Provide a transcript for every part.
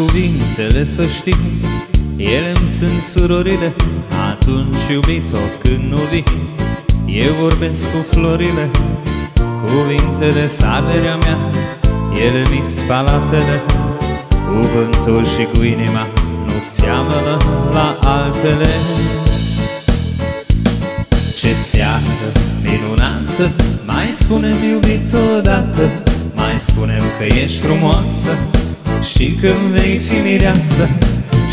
cuvintele, să știi, ele-mi sunt surorile. Atunci, iubito, când nu vii, eu vorbesc cu florile. Cuvintele saderea mea, ele mi spalatele. Cuvântul și cu inima nu seamănă la altele. Ce seară minunată, mai spune-mi, iubito, odată. Mai spune-mi că ești frumoasă și când vei fi mireasă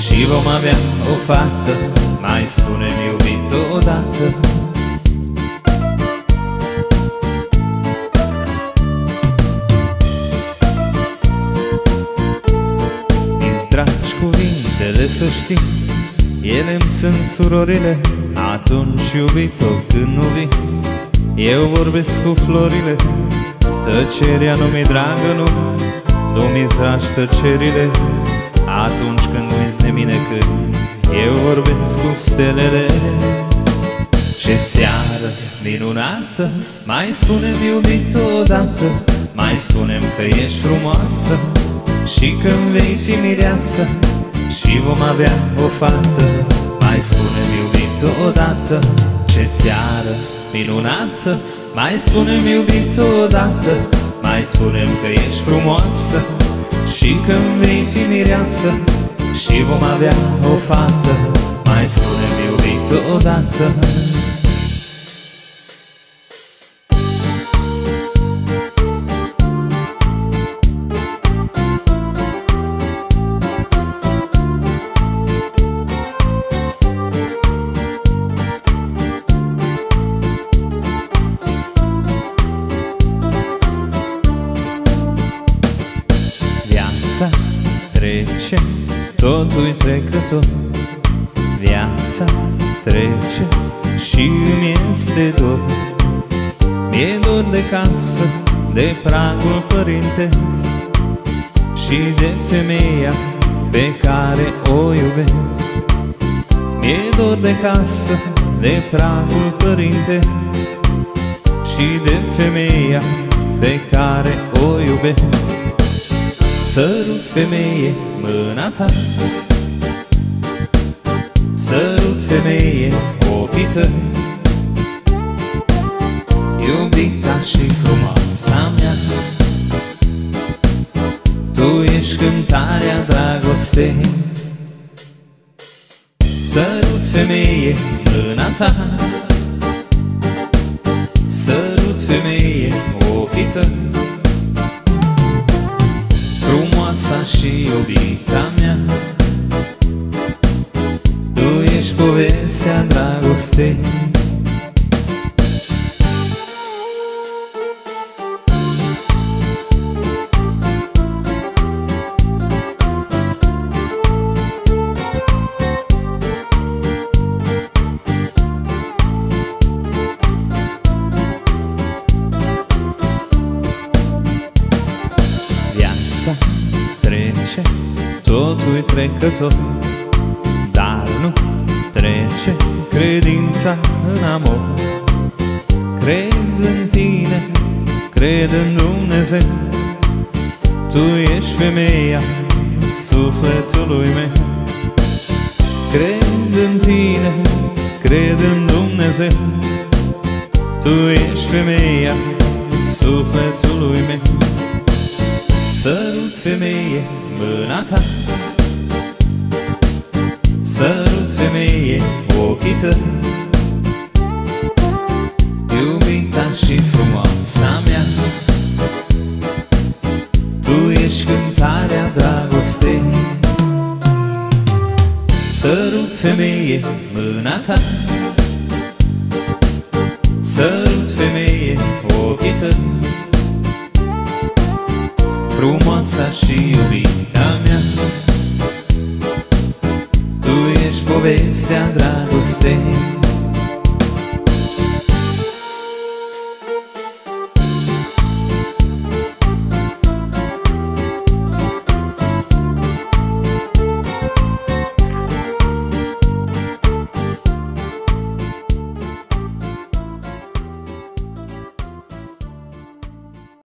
și vom avea o fată. Mai spune-mi, iubito, odată. Mi-ți dragi cuvintele, să știi, ele-mi sunt surorile. Atunci, iubito, când nu vii, eu vorbesc cu florile. Tăcerea nu mi-e dragă, nu mi zaci tăcerile. Atunci când uiți de mine, când eu vorbesc cu stelele. Ce seară minunată, mai spune-mi, iubito, odată. Mai spune-mi că ești frumoasă și când vei fi mireasă și vom avea o fată. Mai spune-mi, iubito, odată. Ce seară minunată, mai spune-mi, iubito, odată. Mai spune-mi că ești frumoasă și când vei fi mireasă și vom avea o fată. Mai spune-mi, iubito, odată. Viața trece, totul-i trecător. Viața trece și îmi este dor. Mi-e dor de casă, de pragul părintesc și de femeia pe care o iubesc. Mi-e dor de casă, de pragul părintesc și de femeia pe care o iubesc. Sărut, femeie, mâna ta, sărut, femeie, ochii tăi. Iubita și frumoasa mea, tu ești cântarea dragostei. Sărut, femeie, mâna ta, sărut, femeie, ochii tăi. Frumoasa și iubita mea, tu ești povestea dragostei. Viața trece, totul-i trecător, dar nu trece credința în amor. Cred în tine, cred în Dumnezeu, tu ești femeia sufletului meu. Cred în tine, cred în Dumnezeu, tu ești femeia sufletului meu. Sărut, femeie, mâna ta, sărut, femeie, ochii tăi. Iubita și frumoasa mea, tu ești cântarea dragostei. Sărut, femeie, mâna ta, sărut, femeie, ochii tăi. Frumoasa și iubita